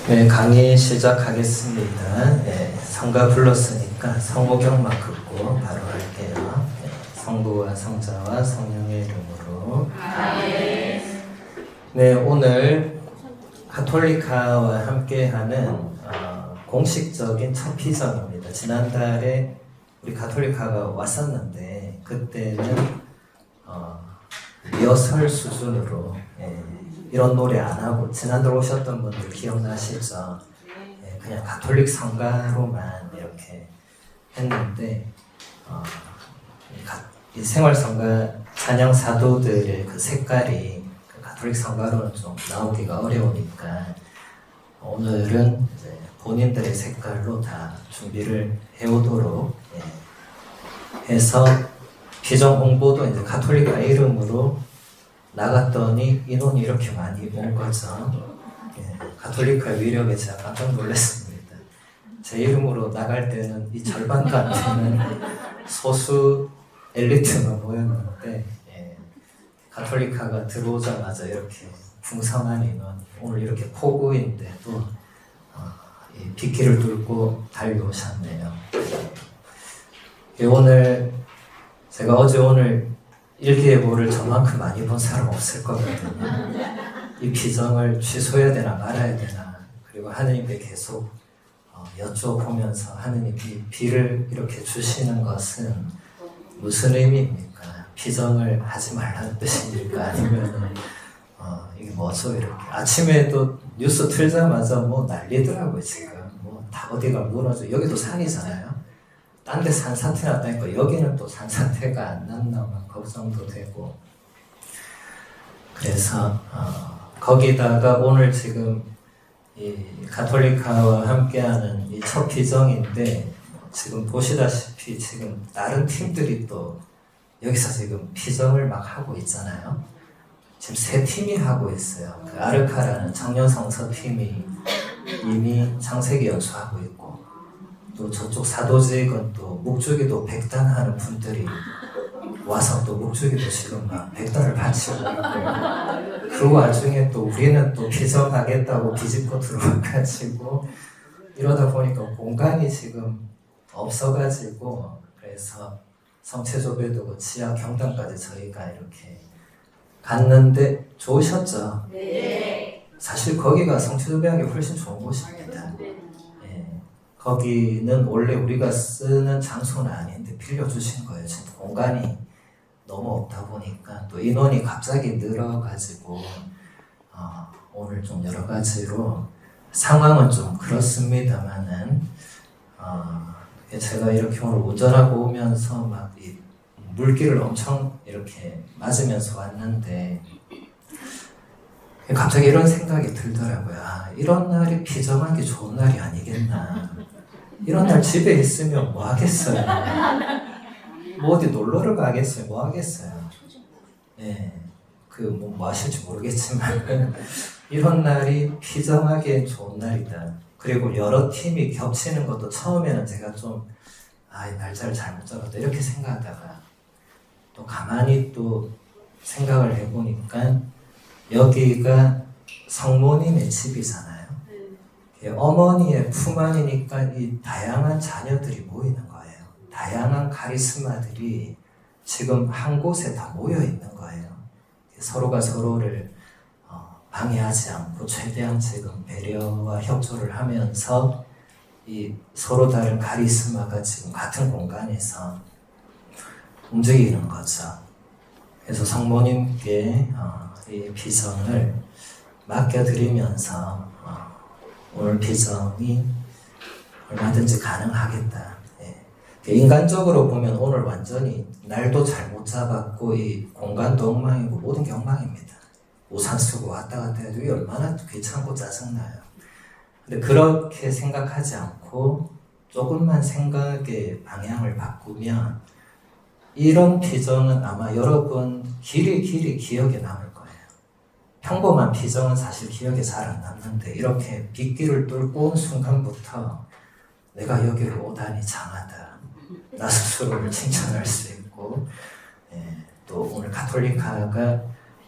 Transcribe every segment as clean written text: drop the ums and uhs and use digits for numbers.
네, 강의 시작하겠습니다. 네, 성가 불렀으니까 성호경만 긋고 바로 할게요. 네, 성부와 성자와 성령의 이름으로. 네, 오늘 가톨리카와 함께하는 공식적인 첫 피정입니다. 지난달에 우리 가톨리카가 왔었는데 그때는 리허설 수준으로 이런 노래 안 하고 지난달 오셨던 분들 기억나시죠? 그냥 가톨릭 성가로만 이렇게 했는데 이 생활 성가 찬양 사도들의 그 색깔이 그 가톨릭 성가로는 좀 나오기가 어려우니까 오늘은 이제 본인들의 색깔로 다 준비를 해오도록 해서 피정 홍보도 이제 가톨리카 이름으로 나갔더니 인원이 이렇게 많이 온 거죠. 가톨리카 위력에 제가 깜짝 놀랐습니다. 제 이름으로 나갈 때는 이 절반도 안 되는 소수 엘리트만 모였는데 가톨리카가 들어오자마자 이렇게 풍성한 인원, 오늘 이렇게 폭우인데도 빗길을 뚫고 달려오셨네요. 오늘 제가 오늘 일기예보를 저만큼 많이 본 사람 없을 거거든요. 이 비정을 취소해야 되나 말아야 되나, 그리고 하느님께 계속 여쭤보면서 하느님이 비를 이렇게 주시는 것은 무슨 의미입니까? 비정을 하지 말라는 뜻입니까? 아니면 이게 뭐죠? 이렇게 아침에도 뉴스 틀자마자 뭐 난리더라고요. 지금 뭐 다 어디가 무너져. 여기도 산이잖아요. 딴 데 산사태 났다니까 여기는 또 산사태가 안 났나 막 걱정도 되고. 그래서 거기다가 오늘 지금 이 가톨리카와 함께하는 이 첫 피정인데 지금 보시다시피 지금 다른 팀들이 또 여기서 지금 피정을 막 하고 있잖아요. 지금 3팀이 하고 있어요. 그 아르카라는 청년 성서 팀이 이미 창세기 연수하고 있고, 또 저쪽 사도직은 또 묵주기도 100단 하는 분들이 와서 또 묵주기도 지금 막 100단을 바치고 있고, 그 와중에 또 우리는 또 피정하겠다고 비집고 들어와가지고 이러다 보니까 공간이 지금 없어가지고, 그래서 성체조배도 지하 경당까지 저희가 이렇게 갔는데 좋으셨죠? 네. 사실 거기가 성체조배하기 훨씬 좋은 곳입니다. 거기는 원래 우리가 쓰는 장소는 아닌데 빌려주신 거예요. 지금 공간이 너무 없다 보니까 또 인원이 갑자기 늘어가지고 오늘 좀 여러 가지로 상황은 좀 그렇습니다만은 제가 이렇게 오늘 운전하고 오면서 막 이 물길을 엄청 이렇게 맞으면서 왔는데 갑자기 이런 생각이 들더라고요. 이런 날이 피정하기 좋은 날이 아니겠나. 이런 날 집에 있으면 뭐 하겠어요. 뭐 어디 놀러를 가겠어요. 뭐 하겠어요. 뭐 하실지 모르겠지만 이런 날이 피정하기엔 좋은 날이다. 그리고 여러 팀이 겹치는 것도 처음에는 제가 좀 날짜를 잘못 잡았다 이렇게 생각하다가 또 가만히 또 생각을 해보니까 여기가 성모님의 집이잖아요. 어머니의 품 안이니까 이 다양한 자녀들이 모이는 거예요. 다양한 카리스마들이 지금 한 곳에 다 모여 있는 거예요. 서로가 서로를 방해하지 않고 최대한 지금 배려와 협조를 하면서 이 서로 다른 카리스마가 지금 같은 공간에서 움직이는 거죠. 그래서 성모님께 이 비정을 맡겨드리면서 오늘 비정이 얼마든지 가능하겠다. 인간적으로 보면 오늘 완전히 날도 잘못 잡았고 이 공간도 엉망이고 모든 게 엉망입니다. 우산 쓰고 왔다 갔다 해도 이게 얼마나 귀찮고 짜증나요. 근데 그렇게 생각하지 않고 조금만 생각의 방향을 바꾸면 이런 피정은 아마 여러분 길이 기억에 남을 거예요. 평범한 피정은 사실 기억에 잘 안 남는데 이렇게 빗길을 뚫고 온 순간부터 내가 여기로 오다니 장하다. 나 스스로를 칭찬할 수 있고 또 오늘 가톨리카가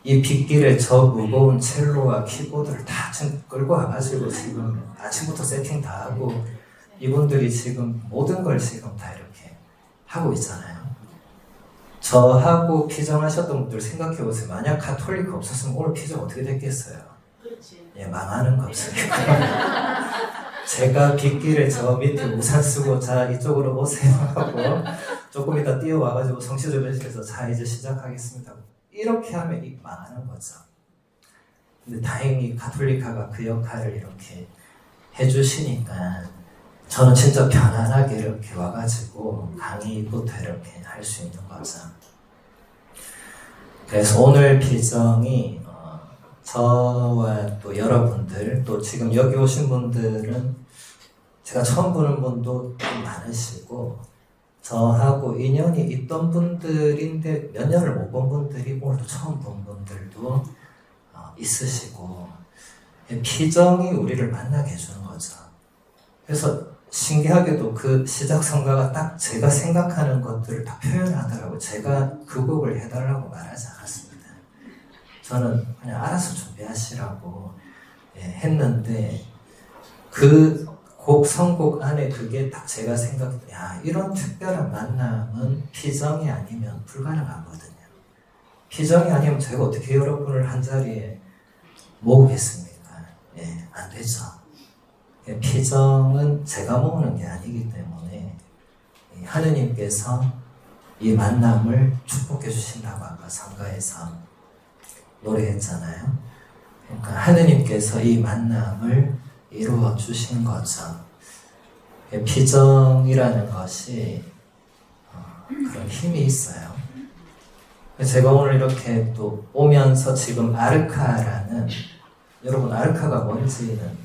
이 빗길에 저 무거운 첼로와 키보드를 다 지금 끌고 와가지고 지금 아침부터 세팅 다 하고 이분들이 지금 모든 걸 지금 다 이렇게 하고 있잖아요. 저하고 피정하셨던 분들 생각해보세요. 만약 가톨릭 없었으면 오늘 피정 어떻게 됐겠어요? 예, 망하는 거 없으니까. 제가 빗길에 저 밑에 우산 쓰고 자 이쪽으로 오세요 하고 조금 이따 뛰어와가지고 성시조변실에서 자 이제 시작하겠습니다. 이렇게 하면 이 망하는 거죠. 근데 다행히 가톨릭화가 그 역할을 이렇게 해주시니까 저는 진짜 편안하게 이렇게 와가지고 강의부터 이렇게 할 수 있는 거죠. 그래서 오늘 필정이 저와 또 여러분들 또 지금 여기 오신 분들은 제가 처음 보는 분도 좀 많으시고 저하고 인연이 있던 분들인데 몇 년을 못 본 분들이 오늘도 처음 본 분들도 있으시고 피정이 우리를 만나게 해주는 거죠. 그래서 신기하게도 그 시작 성가가 딱 제가 생각하는 것들을 다 표현하더라고요. 제가 그 곡을 해달라고 말하지 않았습니다. 저는 그냥 알아서 준비하시라고 했는데 그 곡 선곡 안에 그게 딱 제가 야 이런 특별한 만남은 피정이 아니면 불가능하거든요. 피정이 아니면 제가 어떻게 여러분을 한 자리에 모으겠습니까? 안 되죠. 피정은 제가 모으는 게 아니기 때문에 하느님께서 이 만남을 축복해 주신다고 아까 성가에서 노래했잖아요. 그러니까 하느님께서 이 만남을 이루어 주신 거죠. 피정이라는 것이 그런 힘이 있어요. 제가 오늘 이렇게 또 오면서 지금 아르카라는 여러분 아르카가 뭔지는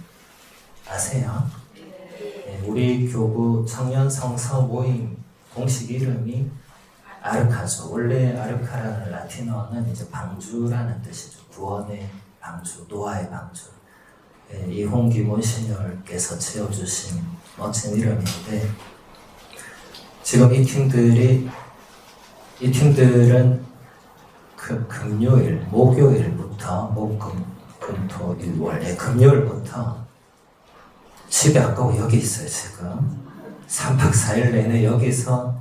아세요? 우리 교구 청년 성서 모임 공식 이름이 아르카죠. 원래 아르카라는 라틴어는 이제 방주라는 뜻이죠. 구원의 방주, 노아의 방주. 이홍기 monsignor께서 지어주신 멋진 이름인데 지금 이 팀들은 그 금요일, 목요일부터 금토일월, 금요일부터 집에 아까워 여기 있어요. 지금 3박 4일 내내 여기서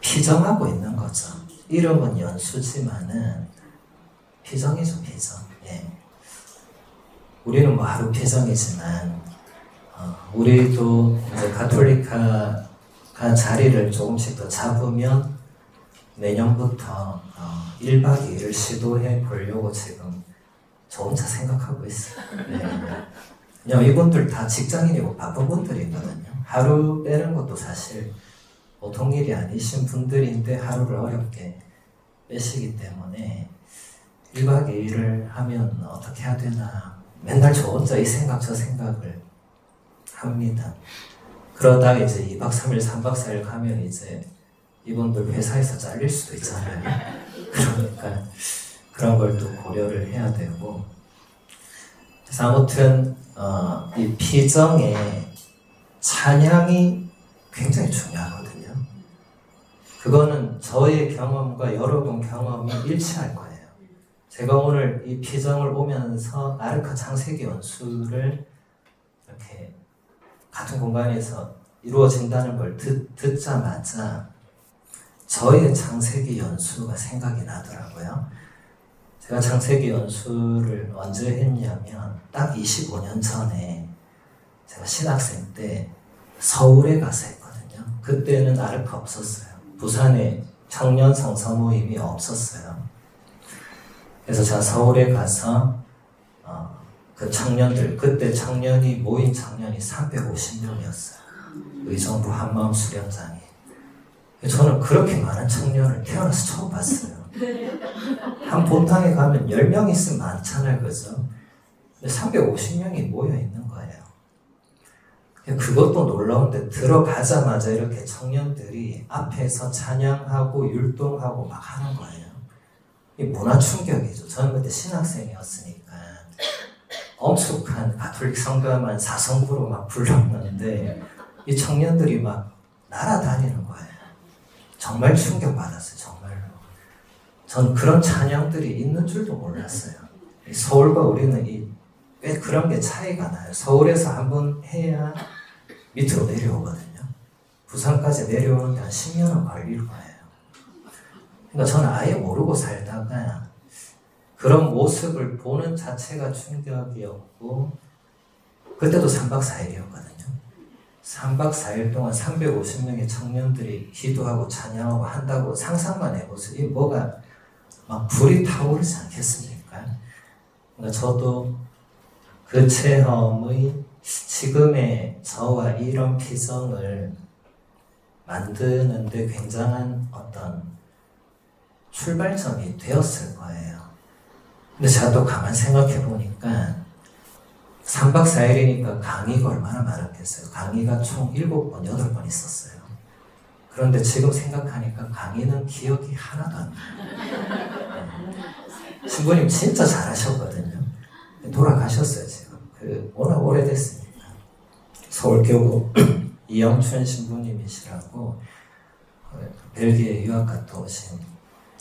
피정하고 있는 거죠. 이름은 연수지만은 피정이죠, 피정. 우리는 뭐 하루 피정이지만 우리도 이제 가톨릭화가 자리를 조금씩 더 잡으면 내년부터 1박 2일을 시도해 보려고 지금 저 혼자 생각하고 있어요. 왜냐면 이분들 다 직장인이고 바쁜 분들이거든요. 하루 빼는 것도 사실 보통 일이 아니신 분들인데 하루를 어렵게 빼시기 때문에 1박 2일을 하면 어떻게 해야 되나 맨날 저 혼자 이 생각 저 생각을 합니다. 그러다 이제 2박 3일 3박 4일 가면 이제 이분들 회사에서 잘릴 수도 있잖아요. 그러니까 그런 걸 또 고려를 해야 되고 그래서 아무튼 이 피정의 찬양이 굉장히 중요하거든요. 그거는 저의 경험과 여러분 경험이 일치할 거예요. 제가 오늘 이 피정을 오면서 아르카 창세기 연수를 이렇게 같은 공간에서 이루어진다는 걸 듣자마자 저의 창세기 연수가 생각이 나더라고요. 제가 창세기 연수를 언제 했냐면 딱 25년 전에 제가 신학생 때 서울에 가서 했거든요. 그때는 아르카 없었어요. 부산에 청년 성서 모임이 없었어요. 그래서 제가 서울에 가서 그 청년들, 그때 청년이 모인 청년이 350명이었어요. 의정부 한마음 수련장에. 저는 그렇게 많은 청년을 태어나서 처음 봤어요. 한 본당에 가면 10명 있으면 많잖아요, 그죠? 350명이 모여 있는 거예요. 그것도 놀라운데 들어가자마자 이렇게 청년들이 앞에서 찬양하고 율동하고 막 하는 거예요. 이 문화 충격이죠. 저는 그때 신학생이었으니까 엄숙한 가톨릭 성가만 사성부로 막 불렀는데 이 청년들이 막 날아다니는 거예요. 정말 충격받았어요. 정말로. 전 그런 찬양들이 있는 줄도 몰랐어요. 서울과 우리는 꽤 그런 게 차이가 나요. 서울에서 한번 해야 밑으로 내려오거든요. 부산까지 내려오는데 한 10년은 걸릴 거예요. 그러니까 저는 아예 모르고 살다가 그런 모습을 보는 자체가 충격이었고, 그때도 3박 4일이었거든요. 3박 4일 동안 350명의 청년들이 기도하고 찬양하고 한다고 상상만 해보세요. 이게 뭐가 막 불이 타오르지 않겠습니까? 그러니까 저도 그 체험의 지금의 저와 이런 피정을 만드는데 굉장한 어떤 출발점이 되었을 거예요. 근데 제가 또 가만 생각해 보니까 3박 4일이니까 강의가 얼마나 많았겠어요. 강의가 총 7번, 8번 있었어요. 그런데 지금 생각하니까 강의는 기억이 하나도 안 나요. 신부님 진짜 잘하셨거든요. 돌아가셨어요, 지금. 워낙 오래됐으니까. 서울교구 이영춘 신부님이시라고 벨기에 유학 갔다 오신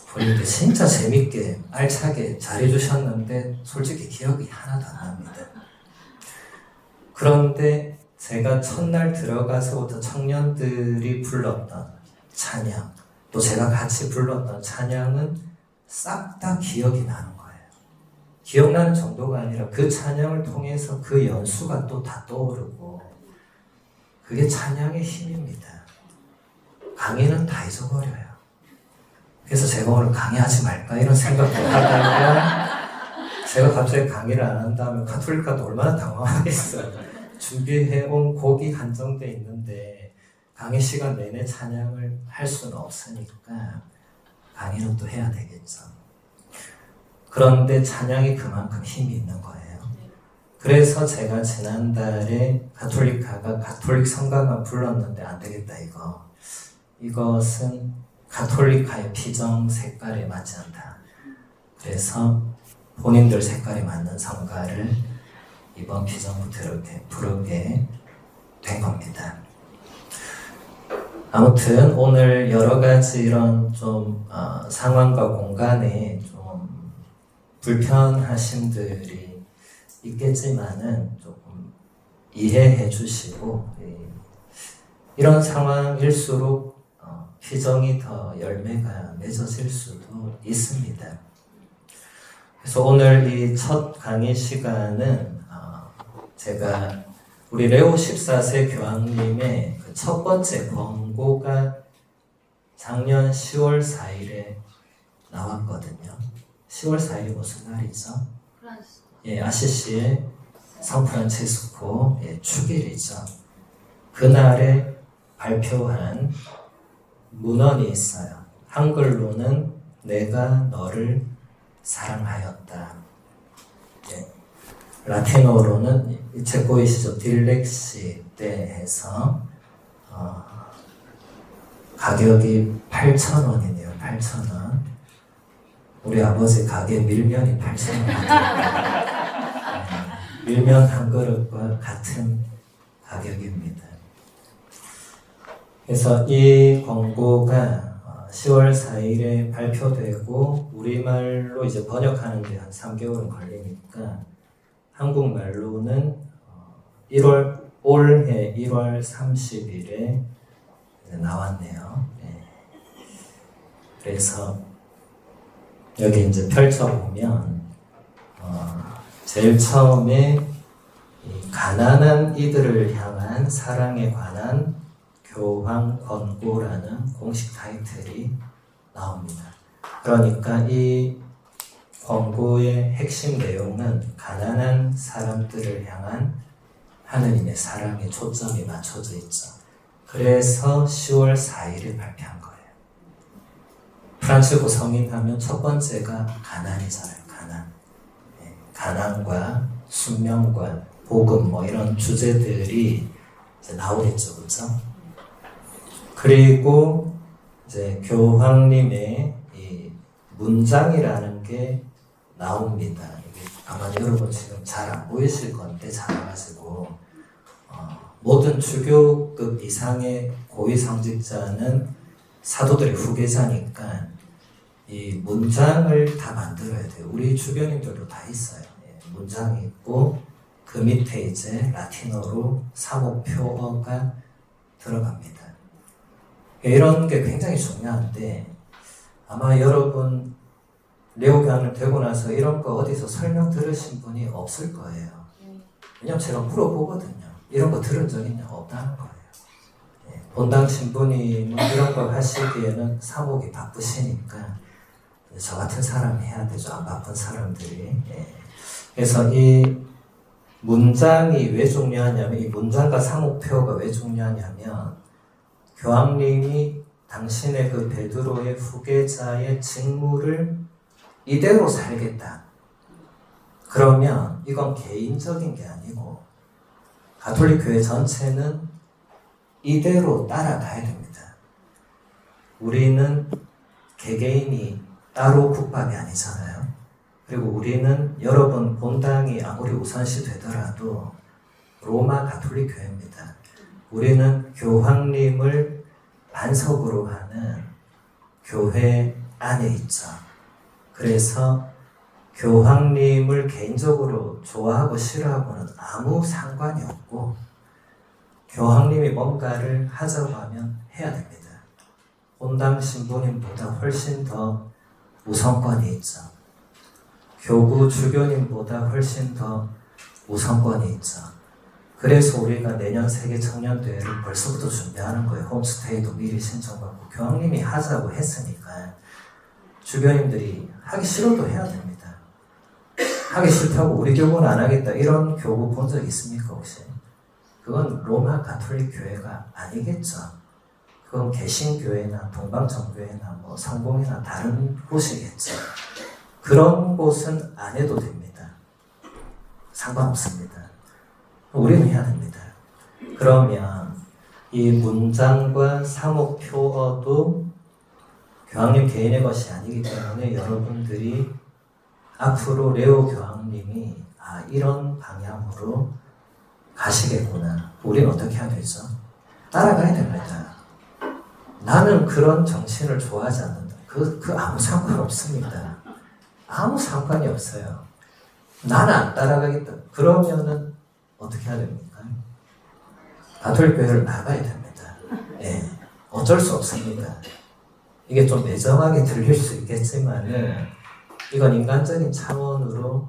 분인데 진짜 재밌게 알차게 잘해주셨는데 솔직히 기억이 하나도 안 납니다. 그런데 제가 첫날 들어가서부터 청년들이 불렀던 찬양, 또 제가 같이 불렀던 찬양은 싹 다 기억이 나는 거예요. 기억나는 정도가 아니라 그 찬양을 통해서 그 연수가 또 다 떠오르고, 그게 찬양의 힘입니다. 강의는 다 잊어버려요. 그래서 제가 오늘 강의하지 말까 이런 생각도 하다가 제가 갑자기 강의를 안 한다면 가톨릭가도 얼마나 당황하겠어요. 준비해온 곡이 한정돼 있는데 강의 시간 내내 찬양을 할 수는 없으니까 강의는 또 해야 되겠죠. 그런데 찬양이 그만큼 힘이 있는 거예요. 그래서 제가 지난달에 가톨릭가가 가톨릭 성가만 불렀는데 안 되겠다 이것은 가톨릭가의 피정 색깔에 맞지 않다. 그래서 본인들 색깔에 맞는 성가를 이번 피정부터 이렇게 부르게 된 겁니다. 아무튼 오늘 여러 가지 이런 좀 상황과 공간에 좀 불편하심들이 있겠지만은 조금 이해해 주시고, 이런 상황일수록 피정이 더 열매가 맺어질 수도 있습니다. 그래서 오늘 이 첫 강의 시간은 제가 우리 레오 14세 교황님의 그 첫 번째 권고가 작년 10월 4일에 나왔거든요. 10월 4일이 무슨 날이죠? 예, 아시시의 성프란치스코 축일이죠. 그날에 발표한 문헌이 있어요. 한글로는 내가 너를 사랑하였다. 예. 라틴어로는 책 보이시죠? 딜렉시 때 해서 가격이 8,000원이네요. 8,000원. 우리 아버지 가게 밀면이 8,000원. 밀면 한 그릇과 같은 가격입니다. 그래서 이 권고가 10월 4일에 발표되고 우리말로 이제 번역하는 데 한 3개월은 걸리니까 한국말로는 올해 1월 30일에 나왔네요. 네. 그래서 여기 이제 펼쳐보면 제일 처음에 이 가난한 이들을 향한 사랑에 관한 교황 권고라는 공식 타이틀이 나옵니다. 그러니까 이 권고의 핵심 내용은 가난한 사람들을 향한 하느님의 사랑에 초점이 맞춰져 있죠. 그래서 10월 4일에 발표한 거예요. 프란치스코 성인하면 첫 번째가 가난이잖아요. 가난. 가난과 순명과 복음 이런 주제들이 이제 나오겠죠. 그렇죠? 그리고 이제 교황님의 이 문장이라는 게 나옵니다. 이게 아마 여러분 지금 잘 안 보이실 건데 작아가지고 모든 주교급 이상의 고위상직자는 사도들의 후계자니까 이 문장을 다 만들어야 돼요. 우리 주변인들도 다 있어요. 예, 문장이 있고 그 밑에 이제 라틴어로 사목표어가 들어갑니다. 이런 게 굉장히 중요한데 아마 여러분 레오교환을 되고 나서 이런 거 어디서 설명 들으신 분이 없을 거예요. 왜냐면 제가 물어보거든요. 이런 거 들은 적 있냐? 없다는 거예요. 예, 본당 신부님은 이런 걸 하시기에는 사목이 바쁘시니까 저 같은 사람이 해야 되죠. 안 바쁜 사람들이. 예. 그래서 이 문장이 왜 중요하냐면 이 문장과 사목표가 왜 중요하냐면 교황님이 당신의 그 베드로의 후계자의 직무를 이대로 살겠다. 그러면 이건 개인적인 게 아니고 가톨릭 교회 전체는 이대로 따라가야 됩니다. 우리는 개개인이 따로 국밥이 아니잖아요. 그리고 우리는 여러분 본당이 아무리 우선시 되더라도 로마 가톨릭 교회입니다. 우리는 교황님을 반석으로 하는 교회 안에 있죠. 그래서 교황님을 개인적으로 좋아하고 싫어하고는 아무 상관이 없고 교황님이 뭔가를 하자고 하면 해야 됩니다. 본당 신부님보다 훨씬 더 우선권이 있죠. 교구 주교님보다 훨씬 더 우선권이 있죠. 그래서 우리가 내년 세계 청년대회를 벌써부터 준비하는 거예요. 홈스테이도 미리 신청받고 교황님이 하자고 했으니까 주교님들이 하기 싫어도 해야 됩니다. 하기 싫다고 우리 교구는 안 하겠다 이런 교구 본 적 있습니까 혹시? 그건 로마 가톨릭 교회가 아니겠죠. 그건 개신교회나 동방정교회나 뭐 성공이나 다른 곳이겠죠. 그런 곳은 안 해도 됩니다. 상관없습니다. 우리는 해야 됩니다. 그러면 이 문장과 사목표어도 교황님 개인의 것이 아니기 때문에 여러분들이 앞으로 레오 교황님이 이런 방향으로 가시겠구나. 우리는 어떻게 해야 되죠? 따라가야 됩니다. 나는 그런 정신을 좋아하지 않는다. 그 아무 상관없습니다. 아무 상관이 없어요. 나는 안 따라가겠다. 그러면은 어떻게 해야 됩니까? 가톨릭 교회를 나가야 됩니다. 예, 어쩔 수 없습니다. 이게 좀 매정하게 들릴 수 있겠지만은 이건 인간적인 차원으로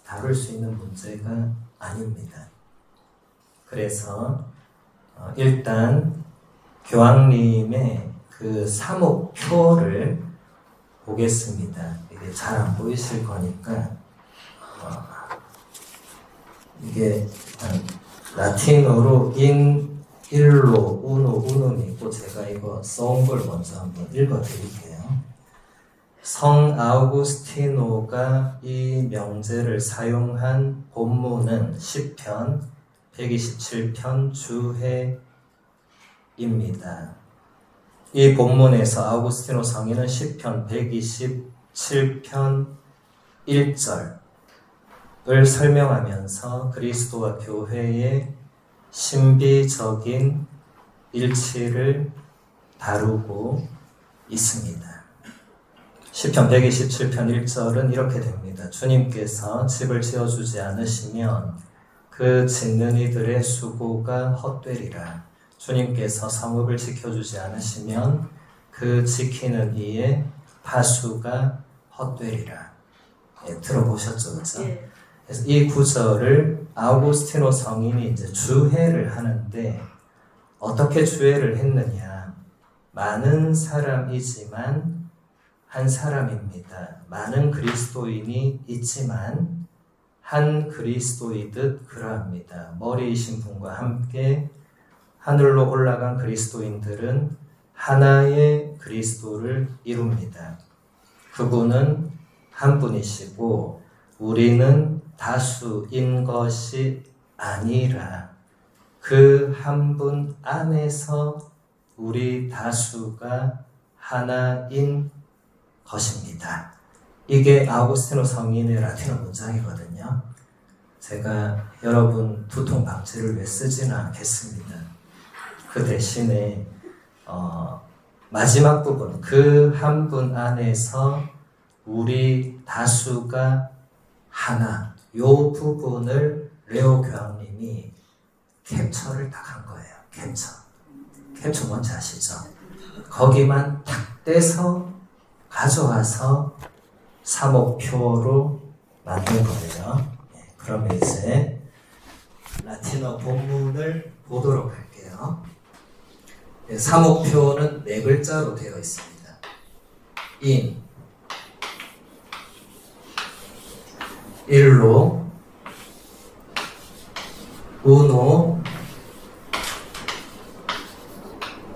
다룰 수 있는 문제가 아닙니다. 그래서 일단 교황님의 그 사목표를 보겠습니다. 이게 잘 안 보이실 거니까 이게 라틴어로 인 일로 우노 우눔이 있고 제가 이거 써온 걸 먼저 한번 읽어드릴게요. 성 아우구스티노가 이 명제를 사용한 본문은 시편 127편 주해입니다. 이 본문에서 아우구스티노 성인은 시편 127편 1절을 설명하면서 그리스도와 교회의 신비적인 일치를 다루고 있습니다. 시편 127편 1절은 이렇게 됩니다. 주님께서 집을 지어주지 않으시면 그 짓는 이들의 수고가 헛되리라. 주님께서 성읍을 지켜주지 않으시면 그 지키는 이의 파수가 헛되리라. 예, 들어보셨죠? 그렇죠? 예. 그래서 이 구절을 아우구스티노 성인이 이제 주해를 하는데 어떻게 주해를 했느냐? 많은 사람이지만 한 사람입니다. 많은 그리스도인이 있지만 한 그리스도이듯 그러합니다. 머리이신 분과 함께 하늘로 올라간 그리스도인들은 하나의 그리스도를 이룹니다. 그분은 한 분이시고 우리는 다수인 것이 아니라 그 한 분 안에서 우리 다수가 하나인 것입니다. 이게 아우구스티노 성인의 라틴어 문장이거든요. 제가 여러분 두통 방지를 왜 쓰지는 않겠습니다. 그 대신에 마지막 부분, 그 한 분 안에서 우리 다수가 하나, 요 부분을 레오 교황님이 캡처를 딱 한 거예요. 캡처 뭔지 아시죠? 거기만 탁 떼서 가져와서 사목표로 만든 거예요. 그러면 이제 라틴어 본문을 보도록 할게요. 사목표는 4글자로 되어 있습니다. in, 일로, uno,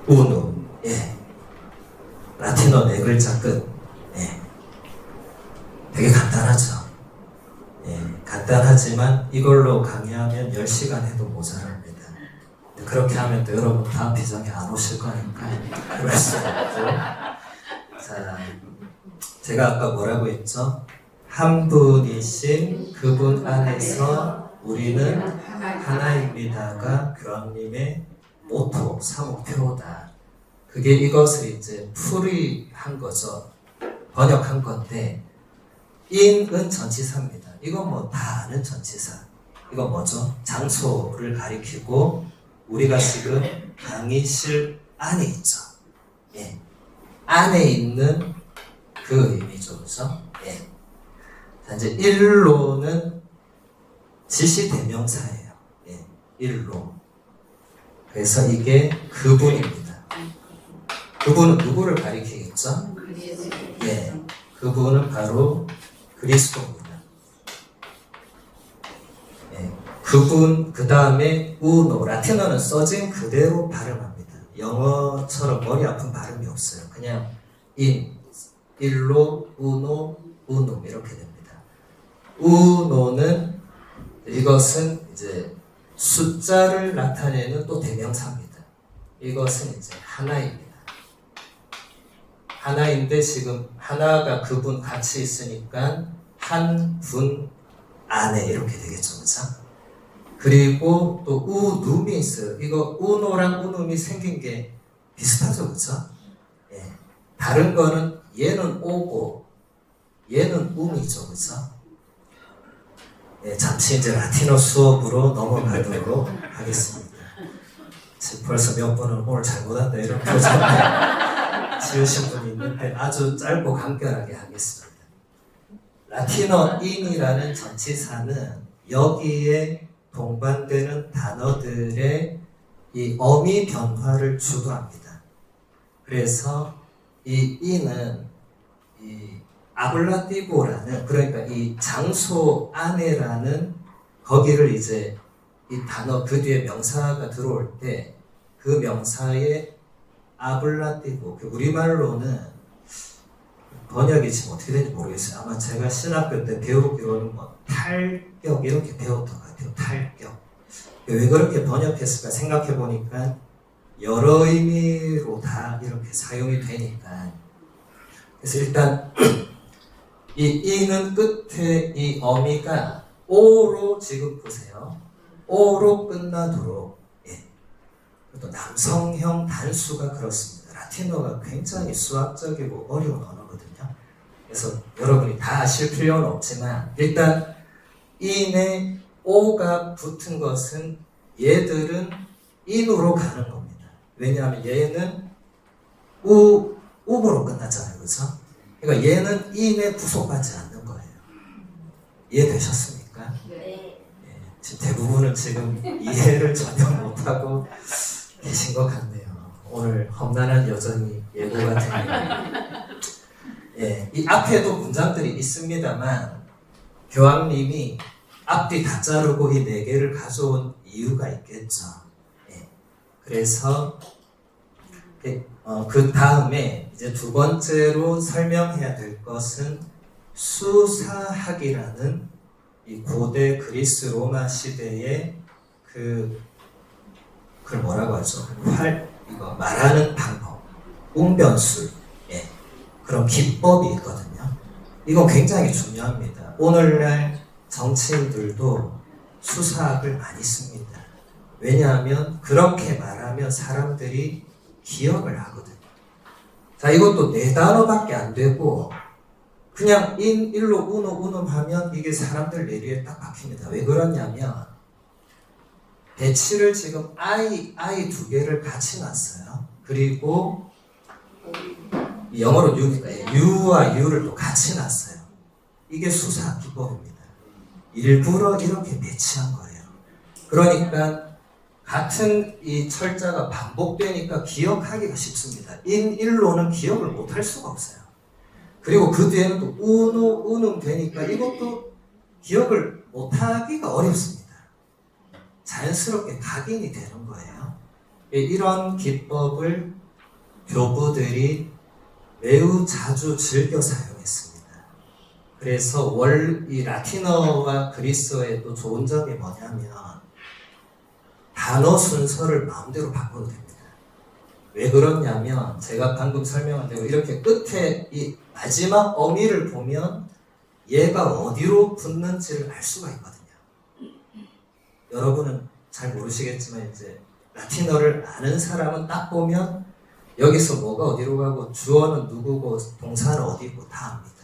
uno. 라틴어 4글자 끝. 되게 간단하죠. 간단하지만 이걸로 강의하면 10시간 해도 모자랍니다. 그렇게 하면 또 여러분 다음 비정에 안 오실 거니까 그럴 수 없고. 자, 제가 아까 뭐라고 했죠? 한 분이신 그분 안에서 우리는 하나입니다가 교황님의 모토, 사목표다. 그게 이것을 이제 풀이한 거죠. 번역한 건데, in은 전치사입니다. 이건 뭐 다 아는 전치사. 이건 뭐죠? 장소를 가리키고 우리가 지금 강의실 안에 있죠. 안에 있는 그 의미죠. 그죠? 자, 이제 일로는 지시대명사예요. 일로. 그래서 이게 그분입니다. 그분은 누구를 가리키겠죠? 그분은 바로 그리스도입니다. 그분, 그 다음에 우노, 라틴어는 써진 그대로 발음합니다. 영어처럼 머리 아픈 발음이 없어요. 그냥 in, 일로, 우노, 우노 이렇게 됩니다. 우노는 이것은 이제 숫자를 나타내는 또 대명사입니다. 이것은 이제 하나입니다. 하나인데 지금 하나가 그분 같이 있으니까 한 분 안에 이렇게 되겠죠. 그죠? 그리고 또 우눔이 있어요. 이거 우노랑 우눔이 생긴 게 비슷하죠. 그죠? 다른 거는 얘는 오고 얘는 um이죠. 그죠? 잠시 이제 라틴어 수업으로 넘어가도록 하겠습니다. 지금 벌써 몇 분은 오늘 잘못한다 이런 표정 지으신 분이 있는데 아주 짧고 간결하게 하겠습니다. 라틴어 in이라는 전치사는 여기에 동반되는 단어들의 이 어미 변화를 주도합니다. 그래서 이 in은 이 아블라티보라는, 그러니까 이 장소 안에라는 거기를 이제 이 단어 그 뒤에 명사가 들어올 때 그 명사의 아블라티보, 그 우리말로는 번역이 지금 어떻게 되는지 모르겠어요. 아마 제가 신학교 때 배우기로는 뭐 탈격 이렇게 배웠던 것 같아요. 탈격. 왜 그렇게 번역했을까 생각해 보니까 여러 의미로 다 이렇게 사용이 되니까. 그래서 일단 이 이는 끝에 이 어미가 오로 지금 보세요. 오로 끝나도록. 또 남성형 단수가 그렇습니다. 라틴어가 굉장히 수학적이고 어려운 언어거든요. 그래서 여러분이 다 아실 필요는 없지만 일단 in에 o가 붙은 것은 얘들은 in으로 가는 겁니다. 왜냐하면 얘는 um으로 끝났잖아요. 그죠? 그러니까 얘는 in에 구속받지 않는 거예요. 이해되셨습니까? 네. 지금 대부분은 지금 이해를 전혀 못하고 계신 것 같네요. 오늘 험난한 여정이 예고가 되네요. 이 앞에도 문장들이 있습니다만 교황님이 앞뒤 다 자르고 이 4개를 가져온 이유가 있겠죠. 그래서 그 다음에 이제 두 번째로 설명해야 될 것은 수사학이라는 이 고대 그리스 로마 시대의 그걸 뭐라고 하죠? 이거 말하는 방법, 웅변술, 그런 기법이 있거든요. 이건 굉장히 중요합니다. 오늘날 정치인들도 수사학을 많이 씁니다. 왜냐하면 그렇게 말하면 사람들이 기억을 하거든요. 자, 이것도 네 단어밖에 안 되고 그냥 인, 일로, 운음 하면 이게 사람들 뇌리에 딱 박힙니다. 왜 그러냐면 배치를 지금 I 두 개를 같이 놨어요. 그리고 영어로 U니까 U와 U를 또 같이 놨어요. 이게 수사 기법입니다. 일부러 이렇게 배치한 거예요. 그러니까 같은 이 철자가 반복되니까 기억하기가 쉽습니다. 인일로는 기억을 못할 수가 없어요. 그리고 그 뒤에는 또 운음 되니까 이것도 기억을 못하기가 어렵습니다. 자연스럽게 각인이 되는 거예요. 이런 기법을 교부들이 매우 자주 즐겨 사용했습니다. 그래서 이 라틴어와 그리스어의 또 좋은 점이 뭐냐면 단어 순서를 마음대로 바꿔도 됩니다. 왜 그러냐면 제가 방금 설명한 대로 이렇게 끝에 이 마지막 어미를 보면 얘가 어디로 붙는지를 알 수가 있거든요. 여러분은 잘 모르시겠지만 이제 라틴어를 아는 사람은 딱 보면 여기서 뭐가 어디로 가고 주어는 누구고 동사는 어디 있고 다 압니다.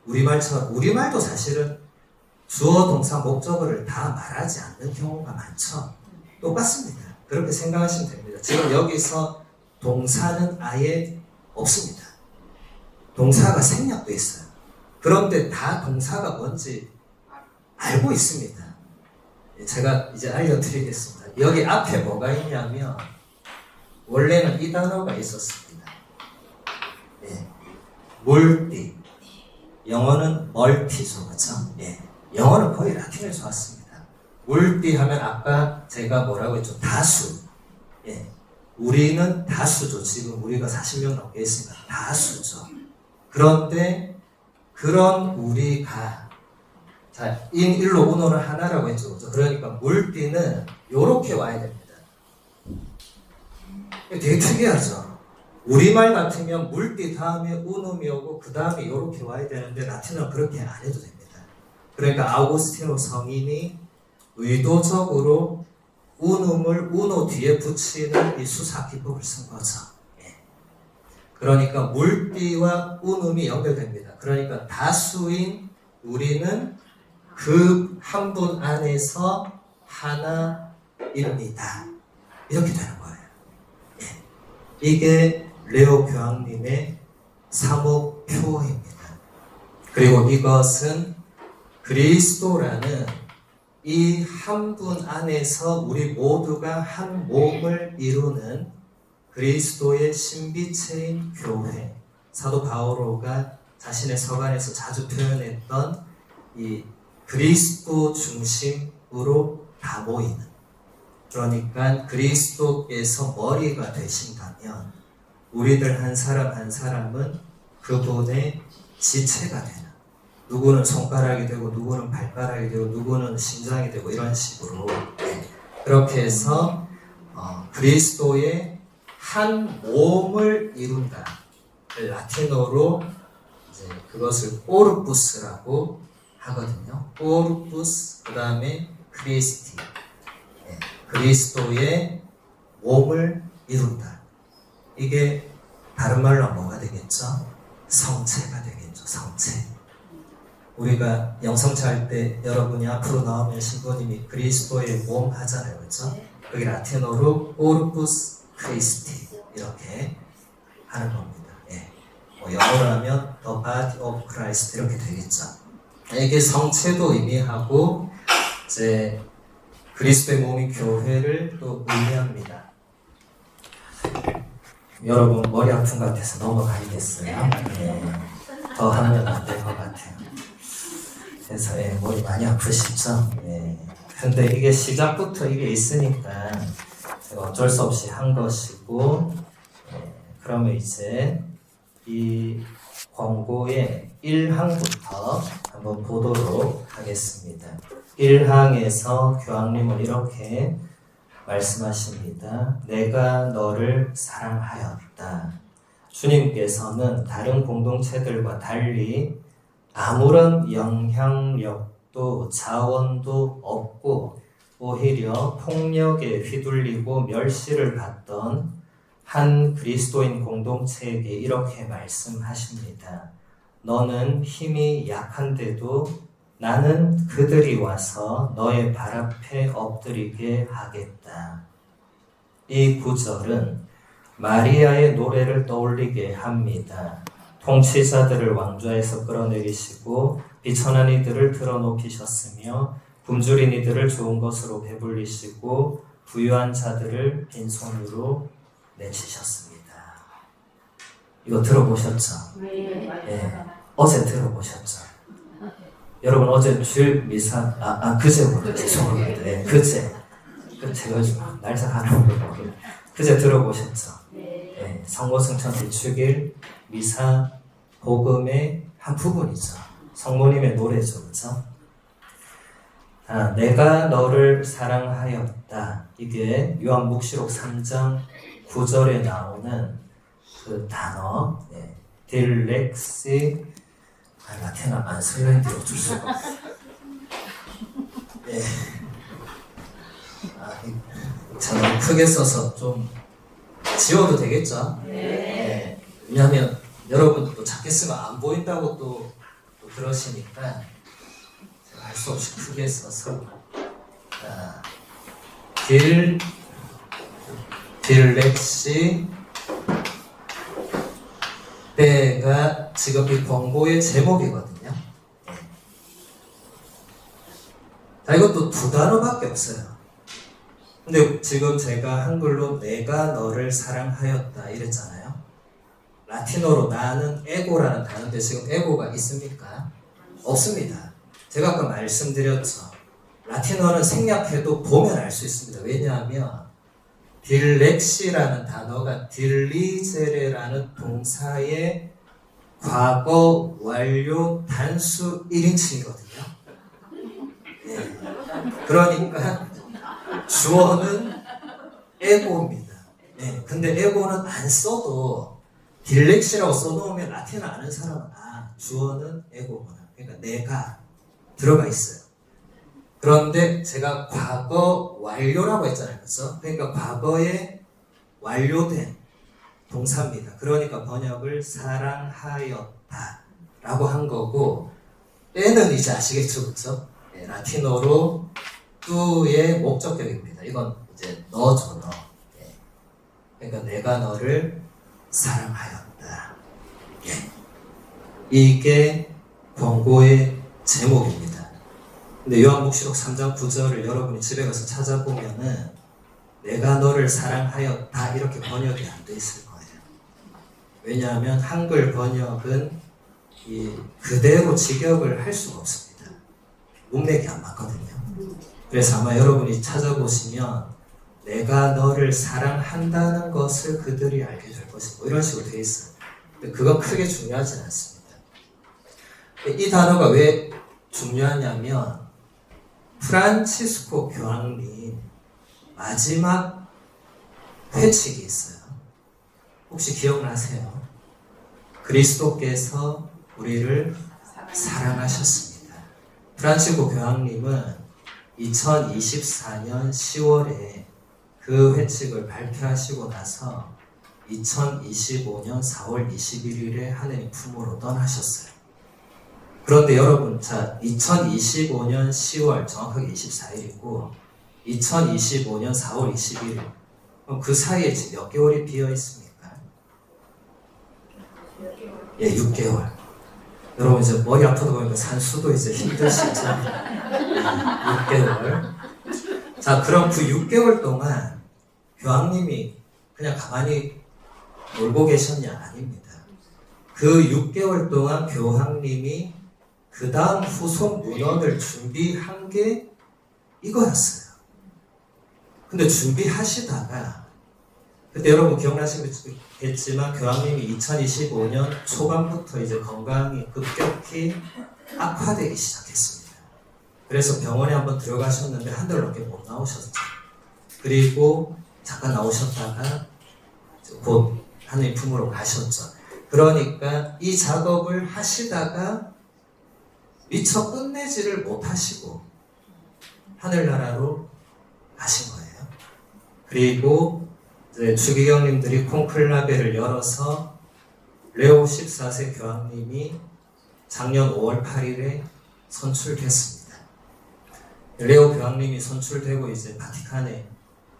우리말처럼 우리말도 사실은 주어, 동사, 목적어를 다 말하지 않는 경우가 많죠. 똑같습니다. 그렇게 생각하시면 됩니다. 지금 여기서 동사는 아예 없습니다. 동사가 생략돼 있어요. 그런데 다 동사가 뭔지 알고 있습니다. 제가 이제 알려드리겠습니다. 여기 앞에 뭐가 있냐면 원래는 이 단어가 있었습니다. 예. 물띠. 영어는 멀티죠, 그렇죠? 예. 영어는 거의 라틴에서 왔습니다. 물띠 하면 아까 제가 뭐라고 했죠? 다수. 예. 우리는 다수죠. 지금 우리가 40명 넘게 있으니까 다수죠. 그런데 그런 우리가 자, 인일로 운어를 하나라고 했죠. 그렇죠? 그러니까 물띠는 요렇게 와야 됩니다. 되게 특이하죠. 우리말 같으면 물띠 다음에 운음이 오고 그 다음에 요렇게 와야 되는데 라틴어는 그렇게 안 해도 됩니다. 그러니까 아우구스티노 성인이 의도적으로 운음을 운어 뒤에 붙이는 이 수사 기법을 쓴 거죠. 예. 그러니까 물띠와 운음이 연결됩니다. 그러니까 다수인 우리는 그 한 분 안에서 하나입니다. 이렇게 되는 거예요. 예. 이게 레오 교황님의 사목표입니다. 그리고 이것은 그리스도라는 이 한 분 안에서 우리 모두가 한 몸을 이루는 그리스도의 신비체인 교회, 사도 바오로가 자신의 서간에서 자주 표현했던 이 그리스도 중심으로 다 모이는, 그러니까 그리스도께서 머리가 되신다면 우리들 한 사람 한 사람은 그분의 지체가 되는, 누구는 손가락이 되고 누구는 발가락이 되고 누구는 심장이 되고 이런 식으로 그렇게 해서 그리스도의 한 몸을 이룬다. 라틴어로 이제 그것을 코르푸스라고 하거든요. 코르푸스, 그 다음에 크리스티, 그리스도의 몸을 이룬다. 이게 다른 말로 뭐가 되겠죠? 성체가 되겠죠. 성체. 우리가 영성체 할 때 여러분이 앞으로 나오면 신부님이 그리스도의 몸 하잖아요. 그렇죠? 그게 라틴어로 코르푸스 크리스티 이렇게 하는 겁니다. 예. 영어로 하면 The Body of Christ 이렇게 되겠죠. 이게 성체도 의미하고 이제 그리스도의 몸이 교회를 또 의미합니다. 여러분 머리 아픈 것 같아서 넘어가야겠어요. 예. 더 하면 안 될 것 같아요. 그래서 머리 많이 아프시죠? 근데 이게 시작부터 이게 있으니까 제가 어쩔 수 없이 한 것이고, 그러면 이제 이 권고의 1항부터 한번 보도록 하겠습니다. 1항에서 교황님은 이렇게 말씀하십니다. 내가 너를 사랑하였다. 주님께서는 다른 공동체들과 달리 아무런 영향력도 자원도 없고 오히려 폭력에 휘둘리고 멸시를 받던 한 그리스도인 공동체에게 이렇게 말씀하십니다. 너는 힘이 약한데도 나는 그들이 와서 너의 발 앞에 엎드리게 하겠다. 이 구절은 마리아의 노래를 떠올리게 합니다. 통치자들을 왕좌에서 끌어내리시고 비천한 이들을 드러높이셨으며 굶주린 이들을 좋은 것으로 배불리시고 부유한 자들을 빈손으로 내치셨습니다. 이거 들어보셨죠? 네. 어제 들어보셨죠? 여러분 어제 주일 미사 그제부터 죄송합니다. 네, 그제 제가 좀 날짜 하나로 그제 들어보셨죠? 네, 성모승천 비축일 미사 복음의 한 부분이죠. 성모님의 노래죠, 그렇죠? 내가 너를 사랑하였다. 이게 요한묵시록 3장 9절에 나오는 그 단어, 딜렉시, 라틴어 안 설명인데 어쩔 수가 없어. 저는 크게 써서 좀 지워도 되겠죠? 네. 왜냐하면 여러분도 작게 쓰면 안 보인다고 또 그러시니까 제가 할 수 없이 크게 써서 딜렉시 때가 지금 이 권고의 제목이거든요. 자, 이것도 두 단어밖에 없어요. 근데 지금 제가 한글로 내가 너를 사랑하였다 이랬잖아요. 라틴어로 나는 에고라는 단어인데 지금 에고가 있습니까? 없습니다. 제가 아까 말씀드렸죠. 라틴어는 생략해도 보면 알 수 있습니다. 왜냐하면 딜렉시라는 단어가 딜리제레라는 동사의 과거 완료 단수 1인칭이거든요. 네. 그러니까 주어는 에고입니다. 네. 근데 에고는 안 써도 딜렉시라고 써놓으면 라틴어 아는 사람은 주어는 에고구나. 그러니까 내가 들어가 있어요. 그런데 제가 과거 완료라고 했잖아요. 그렇죠? 그러니까 과거에 완료된 동사입니다. 그러니까 번역을 사랑하였다 라고 한 거고, 때는 이제 아시겠죠? 그렇죠? 네, 라틴어로 뚜의 목적격입니다. 이건 이제 너죠, 너. 네. 그러니까 내가 너를 사랑하였다. 네. 이게 권고의 제목입니다. 근데 요한복시록 3장 9절을 여러분이 집에 가서 찾아보면은 내가 너를 사랑하였다 이렇게 번역이 안 돼 있을 거예요. 왜냐하면 한글 번역은 그대로 직역을 할 수가 없습니다. 문맥이 안 맞거든요. 그래서 아마 여러분이 찾아보시면 내가 너를 사랑한다는 것을 그들이 알게 될 것이고 이런 식으로 돼 있어요. 근데 그건 크게 중요하지 않습니다. 이 단어가 왜 중요하냐면 프란치스코 교황님 마지막 회칙이 있어요. 혹시 기억나세요? 그리스도께서 우리를 사랑하셨습니다. 프란치스코 교황님은 2024년 10월에 그 회칙을 발표하시고 나서 2025년 4월 21일에 하느님 품으로 떠나셨어요. 그런데 여러분, 2025년 10월, 정확하게 24일이고, 2025년 4월 21일. 그럼 그 사이에 지금 몇 개월이 비어 있습니까? 6개월. 여러분, 이제 머리 아프다 보니까 산수도 이제 힘드시죠? 6개월. 자, 그럼 그 6개월 동안 교황님이 그냥 가만히 놀고 계셨냐? 아닙니다. 그 6개월 동안 교황님이 그 다음 후속 문헌을 준비한 게 이거였어요. 근데 준비하시다가 그때 여러분 기억나시겠지만 교황님이 2025년 초반부터 이제 건강이 급격히 악화되기 시작했습니다. 그래서 병원에 한번 들어가셨는데 한 달 넘게 못 나오셨죠. 그리고 잠깐 나오셨다가 곧 하느님 품으로 가셨죠. 그러니까 이 작업을 하시다가 미처 끝내지를 못하시고 하늘나라로 가신 거예요. 그리고 이제 주기경님들이 콘클라베를 열어서 레오 14세 교황님이 작년 5월 8일에 선출됐습니다. 레오 교황님이 선출되고 이제 바티칸에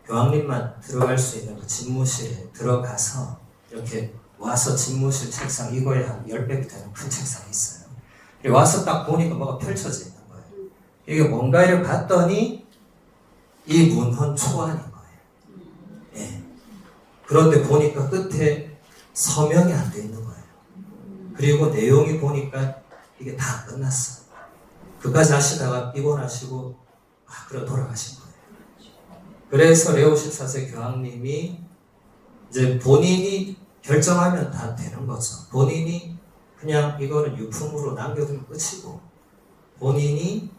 교황님만 들어갈 수 있는 그 집무실에 들어가서 이렇게 와서 집무실 책상 이거에 한 10배 되는 큰 책상이 있어요. 와서 딱 보니까 뭐가 펼쳐져 있는 거예요. 이게 뭔가를 봤더니 이 문헌 초안인 거예요. 예. 그런데 보니까 끝에 서명이 안 돼 있는 거예요. 그리고 내용이 보니까 이게 다 끝났어. 그까지 하시다가 피곤하시고 그래 돌아가신 거예요. 그래서 레오 14세 교황님이 이제 본인이 결정하면 다 되는 거죠. 본인이 그냥 이거는 유품으로 남겨두면 끝이고 본인이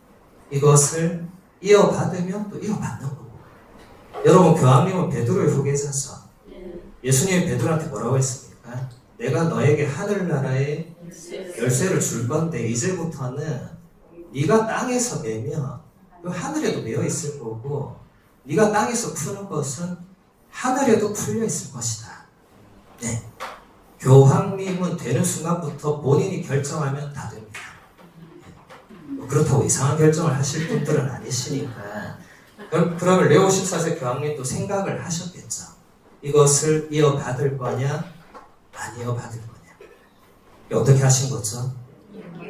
이것을 이어받으면 또 이어받는 거고. 여러분 교황님은 베드로의 후계자죠. 예수님이 베드로한테 뭐라고 했습니까? 내가 너에게 하늘나라의 열쇠를 줄 건데 이제부터는 네가 땅에서 매면 그 하늘에도 매어 있을 거고 네가 땅에서 푸는 것은 하늘에도 풀려 있을 것이다. 네. 교황님은 되는 순간부터 본인이 결정하면 다 됩니다. 그렇다고 이상한 결정을 하실 분들은 아니시니까. 그러면 레오 14세 교황님도 생각을 하셨겠죠. 이것을 이어받을 거냐, 안 이어받을 거냐. 어떻게 하신 거죠?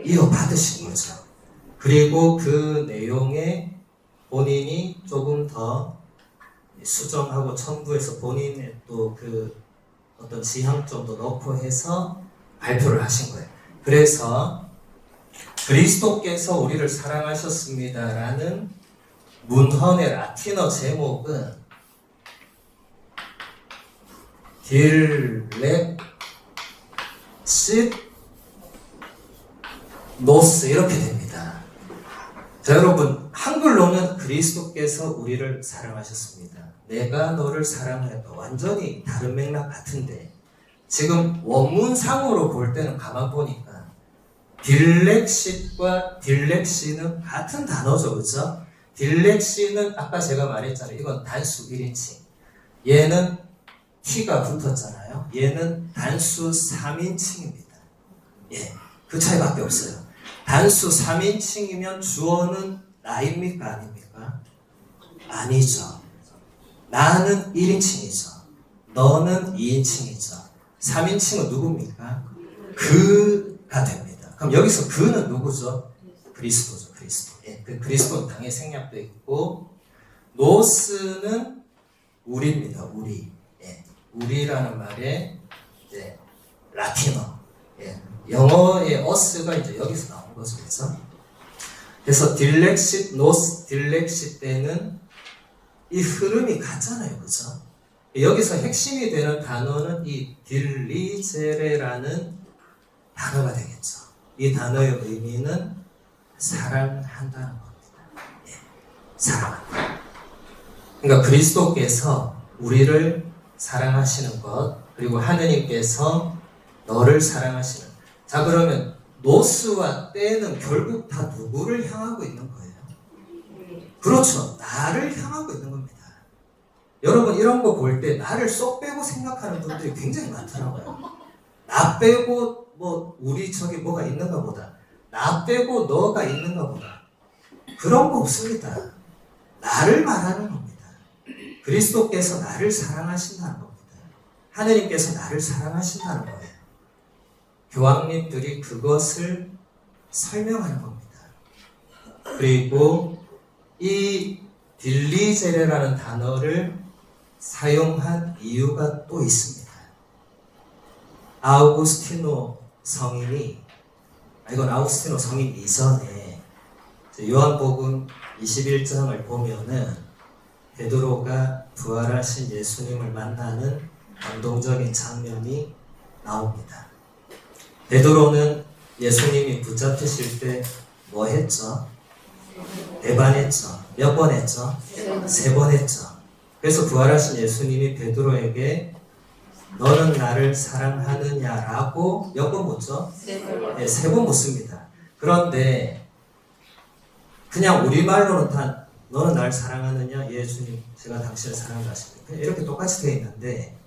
이어받으신 거죠. 그리고 그 내용에 본인이 조금 더 수정하고 첨부해서 본인의 또 그 어떤 지향점도 넣고 해서 발표를 하신 거예요. 그래서 그리스도께서 우리를 사랑하셨습니다라는 문헌의 라틴어 제목은 딜렉 싯 노스 이렇게 됩니다. 자, 여러분 한글로는 그리스도께서 우리를 사랑하셨습니다. 내가 너를 사랑하였다. 완전히 다른 맥락 같은데 지금 원문상으로 볼 때는 가만 보니까 딜렉싯과 딜렉시는 같은 단어죠. 그렇죠? 딜렉시는 아까 제가 말했잖아요. 이건 단수 1인칭. 얘는 T가 붙었잖아요. 얘는 단수 3인칭입니다. 예, 그 차이밖에 없어요. 단수 3인칭이면 주어는 나입니까? 아닙니까? 아니죠. 나는 1인칭이죠. 너는 2인칭이죠. 3인칭은 누굽니까? 그가 됩니다. 그럼 여기서 그는 누구죠? 그리스도죠. 그리스도. 예, 그 그리스도는 당연히 생략도 있고 노스는 우리입니다. 우리. 예, 우리라는 말에 이제 라틴어. 예, 영어의 어스가 이제 여기서 나온 거죠. 그래서 딜렉시, 노스, 딜렉시 때는 이 흐름이 같잖아요. 그죠? 여기서 핵심이 되는 단어는 이 딜리제레라는 단어가 되겠죠. 이 단어의 의미는 사랑한다는 겁니다. 예, 사랑한다. 그러니까 그리스도께서 우리를 사랑하시는 것, 그리고 하느님께서 너를 사랑하시는. 자, 그러면 노스와 때는 결국 다 누구를 향하고 있는 거예요? 그렇죠. 나를 향하고 있는 겁니다. 여러분 이런 거 볼 때 나를 쏙 빼고 생각하는 분들이 굉장히 많더라고요. 나 빼고 뭐 우리 저기 뭐가 있는가 보다. 나 빼고 너가 있는가 보다. 그런 거 없습니다. 나를 말하는 겁니다. 그리스도께서 나를 사랑하신다는 겁니다. 하느님께서 나를 사랑하신다는 거예요. 교황님들이 그것을 설명하는 겁니다. 그리고 이 딜리제레라는 단어를 사용한 이유가 또 있습니다. 아우구스티노 성인이, 이건 아우구스티노 성인 이전에 요한복음 21장을 보면은 베드로가 부활하신 예수님을 만나는 감동적인 장면이 나옵니다. 베드로는 예수님이 붙잡히실 때 뭐 했죠? 배반했죠. 몇 번 했죠? 3번 했죠. 그래서 부활하신 예수님이 베드로에게 너는 나를 사랑하느냐라고 몇 번 묻죠? 3번 묻습니다. 그런데 그냥 우리말로는 다 너는 날 사랑하느냐? 예 주님 제가 당신을 사랑한다 하십니다. 그냥 이렇게 똑같이 되어 있는데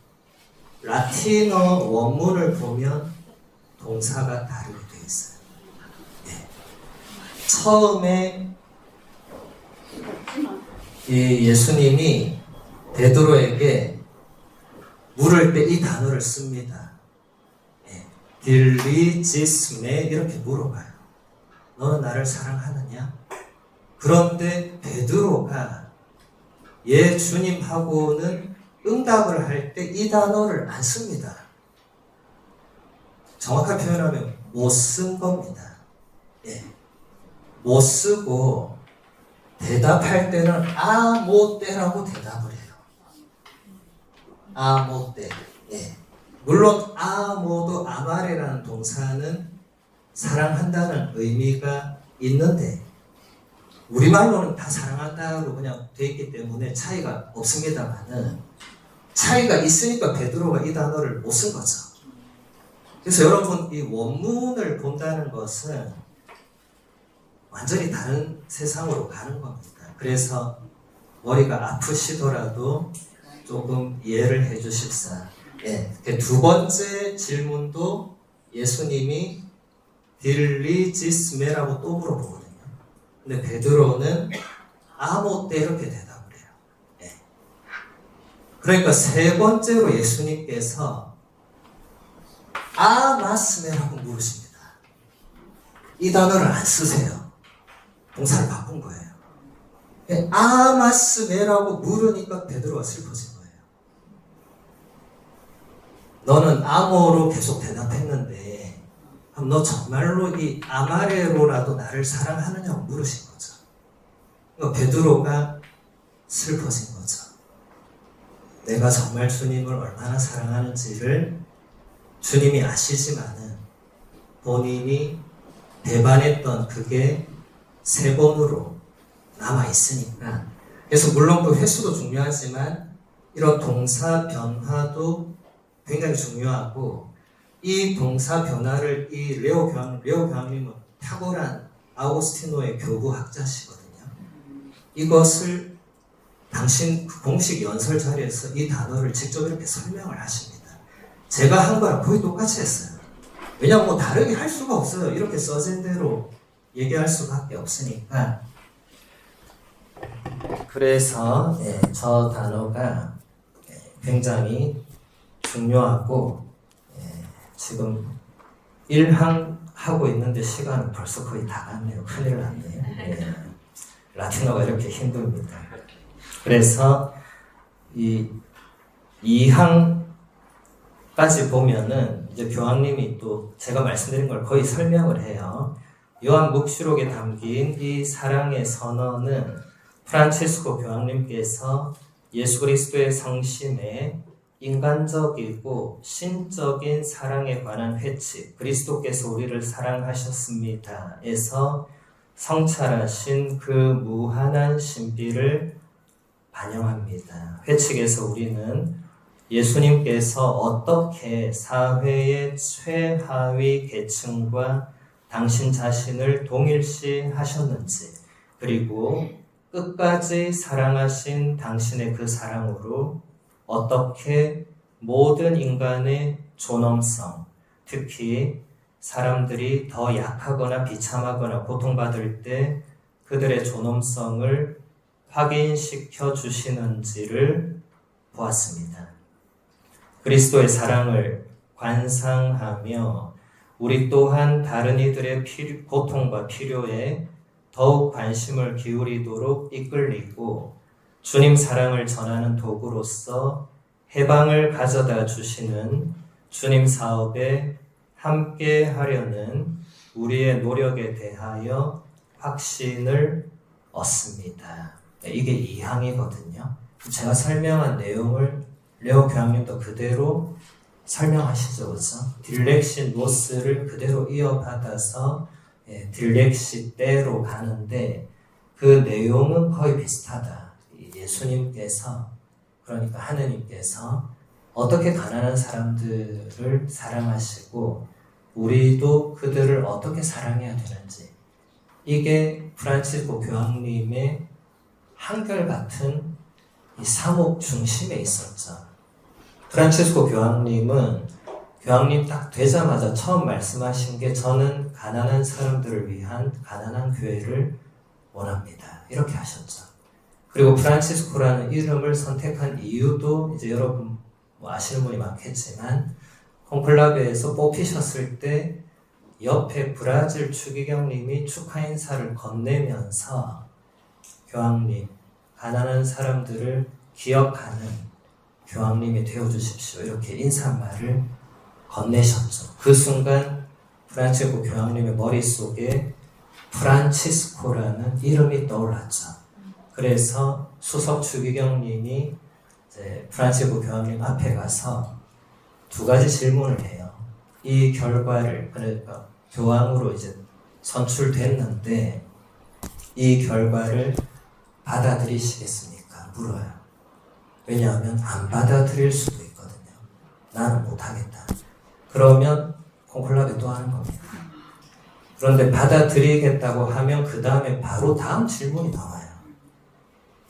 라틴어 원문을 보면 동사가 다르게 되어 있어요. 예. 처음에 이 예수님이 베드로에게 물을 때 이 단어를 씁니다. 예. 딜리지스메 이렇게 물어봐요. 너는 나를 사랑하느냐? 그런데 베드로가 예 주님하고는 응답을 할 때 이 단어를 안 씁니다. 정확하게 표현하면 못 쓴 겁니다. 예. 못 쓰고 대답할 때는 아모떼라고 대답을 해요. 아모떼. 예. 물론 아모도 아마레라는 동사는 사랑한다는 의미가 있는데 우리말로는 다 사랑한다로 그냥 돼 있기 때문에 차이가 없습니다만은 차이가 있으니까 베드로가 이 단어를 못 쓴 거죠. 그래서 여러분 이 원문을 본다는 것은 완전히 다른 세상으로 가는 겁니다. 그래서 머리가 아프시더라도 조금 이해를 해 주십사. 예. 두 번째 질문도 예수님이 딜리지스메라고 또 물어보거든요. 근데 베드로는 아모떼 이렇게 대답을 해요. 예. 그러니까 세 번째로 예수님께서 아마스메라고 물으십니다. 이 단어를 안 쓰세요. 동사를 바꾼 거예요. 예. 아마스메라고 물으니까 베드로가 슬퍼진 거예요. 너는 아모로 계속 대답했는데 그럼 너 정말로 이 아마레로라도 나를 사랑하느냐고 물으신 거죠. 그러니까 베드로가 슬퍼진 거죠. 내가 정말 주님을 얼마나 사랑하는지를 주님이 아시지만은 본인이 배반했던 그게 세 번으로 남아있으니까. 그래서 물론 그 횟수도 중요하지만 이런 동사 변화도 굉장히 중요하고 이 동사 변화를 이 레오 교황님은 탁월한 아우구스티노의 교부학자시거든요. 이것을 당신 공식 연설 자리에서 이 단어를 직접 이렇게 설명을 하십니다. 제가 한 거랑 거의 똑같이 했어요. 왜냐하면 뭐 다르게 할 수가 없어요. 이렇게 써진 대로 얘기할 수밖에 없으니까. 그래서 저 단어가 굉장히 중요하고 지금 1항 하고 있는데 시간은 벌써 거의 다 갔네요. 큰일 났네요. 네. 라틴어가 이렇게 힘듭니다. 그래서 이 2항까지 보면은 이제 교황님이 또 제가 말씀드린 걸 거의 설명을 해요. 요한 묵시록에 담긴 이 사랑의 선언은 프란치스코 교황님께서 예수 그리스도의 성심에 인간적이고 신적인 사랑에 관한 회칙, 그리스도께서 우리를 사랑하셨습니다 에서 성찰하신 그 무한한 신비를 반영합니다. 회칙에서 우리는 예수님께서 어떻게 사회의 최하위 계층과 당신 자신을 동일시 하셨는지, 그리고 끝까지 사랑하신 당신의 그 사랑으로 어떻게 모든 인간의 존엄성, 특히 사람들이 더 약하거나 비참하거나 고통받을 때 그들의 존엄성을 확인시켜 주시는지를 보았습니다. 그리스도의 사랑을 관상하며 우리 또한 다른 이들의 고통과 필요에 더욱 관심을 기울이도록 이끌리고 주님 사랑을 전하는 도구로서 해방을 가져다 주시는 주님 사업에 함께 하려는 우리의 노력에 대하여 확신을 얻습니다. 이게 2항이거든요. 제가 설명한 내용을 레오 교황님도 그대로 설명하시죠. 그렇죠? 딜렉시 노스를 그대로 이어받아서 딜렉시 때로 가는데 그 내용은 거의 비슷하다. 예수님께서, 그러니까 하느님께서 어떻게 가난한 사람들을 사랑하시고 우리도 그들을 어떻게 사랑해야 되는지, 이게 프란치스코 교황님의 한결같은 이 사목 중심에 있었죠. 프란치스코 교황님은 교황님 딱 되자마자 처음 말씀하신 게 저는 가난한 사람들을 위한 가난한 교회를 원합니다. 이렇게 하셨죠. 그리고 프란치스코라는 이름을 선택한 이유도 이제 여러분 아시는 분이 많겠지만 콘클라베에서 뽑히셨을 때 옆에 브라질 추기경님이 축하 인사를 건네면서 교황님, 가난한 사람들을 기억하는 교황님이 되어주십시오. 이렇게 인사말을 건네셨죠. 그 순간 프란치스코 교황님의 머릿속에 프란치스코라는 이름이 떠올랐죠. 그래서 수석 추기경님이 이제 프란치스코 교황님 앞에 가서 두 가지 질문을 해요. 이 결과를, 그러니까 교황으로 이제 선출됐는데 이 결과를 받아들이시겠습니까? 물어요. 왜냐하면 안 받아들일 수도 있거든요. 나는 못하겠다. 그러면 콘클라베 또 하는 겁니다. 그런데 받아들이겠다고 하면 그 다음에 바로 다음 질문이 나와요.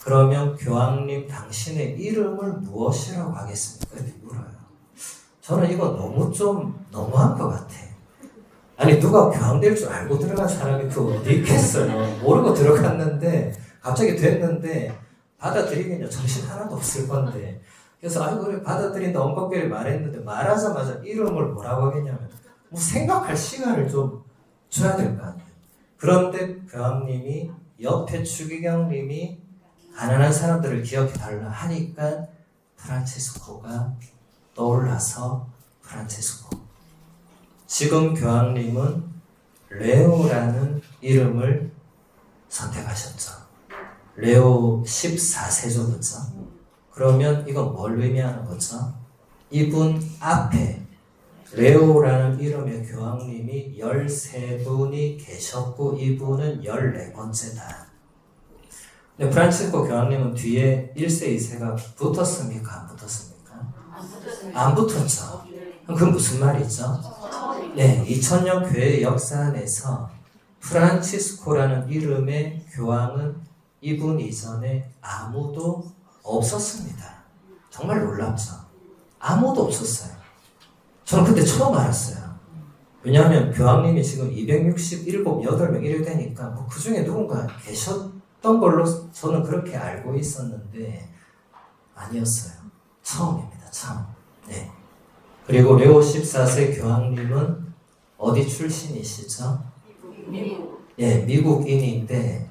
그러면 교황님 당신의 이름을 무엇이라고 하겠습니까? 이렇게 물어요. 저는 이거 너무한 것 같아. 아니 누가 교황 될 줄 알고 들어간 사람이 그 어디 있겠어요. 모르고 들어갔는데 갑자기 됐는데 받아들이겠냐. 정신 하나도 없을 건데. 그래서 아이고 그래 받아들인다 엉겁결에 말했는데 말하자마자 이름을 뭐라고 하겠냐면 뭐 생각할 시간을 좀 줘야 될 거 아니에요. 그런데 교황님이 옆에 추기경님이 가난한 사람들을 기억해달라 하니까 프란치스코가 떠올라서 프란치스코. 지금 교황님은 레오라는 이름을 선택하셨죠. 레오 14세죠, 그렇죠? 그러면 이건 뭘 의미하는 거죠? 이분 앞에 레오라는 이름의 교황님이 13분이 계셨고 이분은 14번째다. 근데 프란치스코 교황님은 뒤에 1세, 2세가 붙었습니까? 안 붙었습니까? 안 붙었죠. 그건 무슨 말이죠? 네, 2000년 교회 역사 안에서 프란치스코라는 이름의 교황은 이분 이전에 아무도 없었습니다. 정말 놀랍죠? 아무도 없었어요. 저는 그때 처음 알았어요. 왜냐하면 교황님이 지금 267, 8명 이래 되니까 뭐 그 중에 누군가 계셨던 걸로 저는 그렇게 알고 있었는데 아니었어요. 처음입니다. 처음. 네. 그리고 레오 14세 교황님은 어디 출신이시죠? 미국. 예, 미국인인데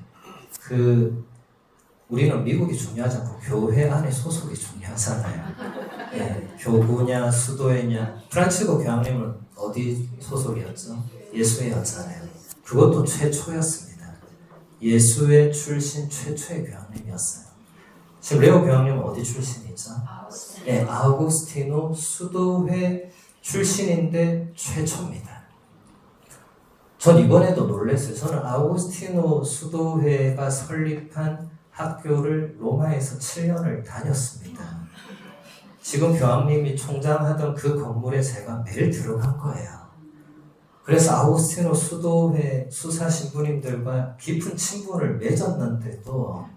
우리는 미국이 중요하지 않고 교회 안에 소속이 중요하잖아요. 예, 교구냐 수도회냐. 프란치스코 교황님은 어디 소속이었죠? 예수회였잖아요. 그것도 최초였습니다. 예수회 출신 최초의 교황님이었어요. 지금 레오 교황님은 어디 출신이죠? 네, 아우구스티노 수도회 출신인데 최초입니다. 전 이번에도 놀랐어요. 저는 아우구스티노 수도회가 설립한 학교를 로마에서 7년을 다녔습니다. 지금 교황님이 총장하던 그 건물에 제가 매일 들어간 거예요. 그래서 아우구스티노 수도회 수사 신부님들과 깊은 친분을 맺었는데도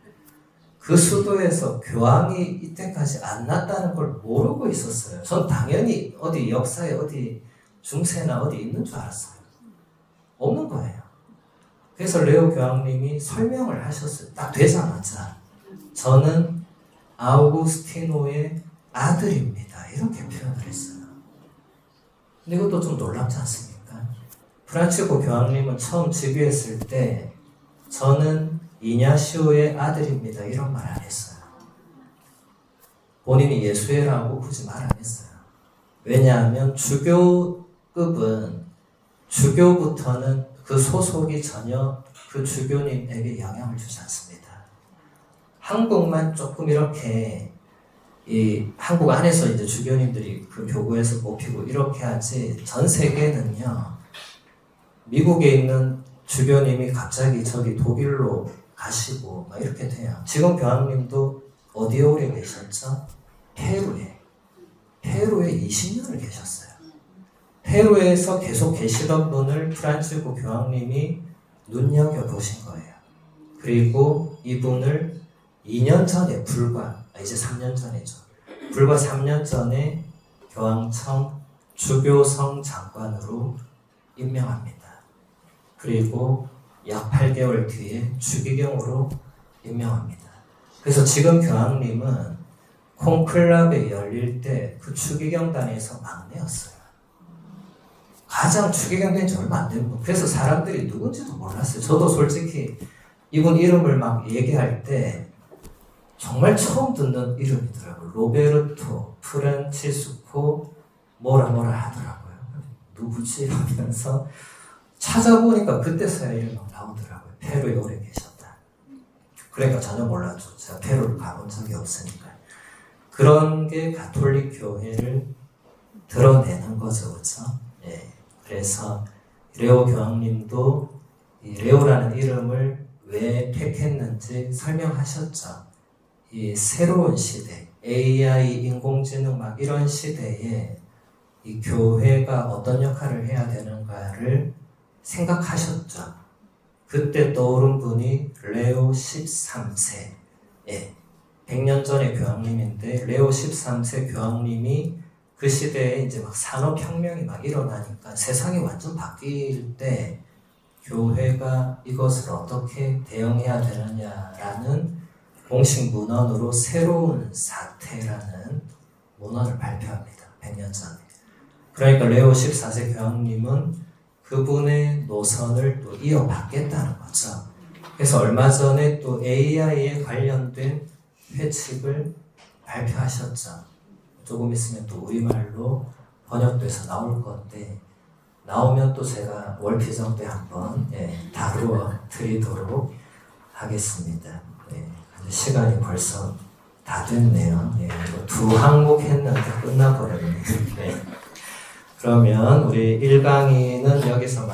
그 수도에서 교황이 이때까지 안 났다는 걸 모르고 있었어요. 전 당연히 어디 역사에 어디 중세나 어디 있는 줄 알았어요. 없는 거예요. 그래서 레오 교황님이 설명을 하셨어요. 딱 되자마자 저는 아우구스티노의 아들입니다. 이렇게 표현을 했어요. 근데 이것도 좀 놀랍지 않습니까? 프란치스코 교황님은 처음 즉위했을 때 저는 이냐시오의 아들입니다. 이런 말 안 했어요. 본인이 예수회라고 굳이 말 안 했어요. 왜냐하면 주교급은 주교부터는 그 소속이 전혀 그 주교님에게 영향을 주지 않습니다. 한국만 조금 이렇게 한국 안에서 이제 주교님들이 그 교구에서 뽑히고 이렇게 하지 전 세계는요. 미국에 있는 주교님이 갑자기 저기 독일로 가시고 막 이렇게 돼요. 지금 교황님도 어디에 오래 계셨죠? 페루에 20년을 계셨어요. 페루에서 계속 계시던 분을 프란치스코 교황님이 눈여겨보신 거예요. 그리고 이분을 2년 전에 이제 3년 전이죠. 불과 3년 전에 교황청 주교성 장관으로 임명합니다. 그리고 약 8개월 뒤에 추기경으로 임명합니다. 그래서 지금 교황님은 콘클라베 열릴 때 그 추기경단에서 막내였어요. 가장 추기경 된 지 얼마 안 된 분. 그래서 사람들이 누군지도 몰랐어요. 저도 솔직히 이분 이름을 막 얘기할 때 정말 처음 듣는 이름이더라고요. 로베르토 프란치스코 뭐라 하더라고요. 누구지? 하면서 찾아보니까 그때서야 이름이 나오더라고요. 페루에 오래 계셨다. 그러니까 전혀 몰랐죠. 제가 페루를 가본 적이 없으니까. 그런 게 가톨릭 교회를 드러내는 거죠. 그렇죠? 예. 그래서 레오 교황님도 이 레오라는 이름을 왜 택했는지 설명하셨죠. 이 새로운 시대, AI, 인공지능 막 이런 시대에 이 교회가 어떤 역할을 해야 되는가를 생각하셨죠. 그때 떠오른 분이 레오 13세. 예. 100년 전의 교황님인데 레오 13세 교황님이 그 시대에 이제 막 산업혁명이 막 일어나니까 세상이 완전 바뀔 때 교회가 이것을 어떻게 대응해야 되느냐라는 공식 문헌으로 새로운 사태라는 문헌을 발표합니다. 100년 전에. 그러니까 레오 14세 교황님은 그분의 노선을 또 이어받겠다는 거죠. 그래서 얼마 전에 또 AI에 관련된 회칙을 발표하셨죠. 조금 있으면 또 우리말로 번역돼서 나올 건데 나오면 또 제가 월피정 때 한번 다루어 드리도록 하겠습니다. 시간이 벌써 다 됐네요. 두 항목 했는데 끝나버렸네요. 그러면 우리 1강의는 여기서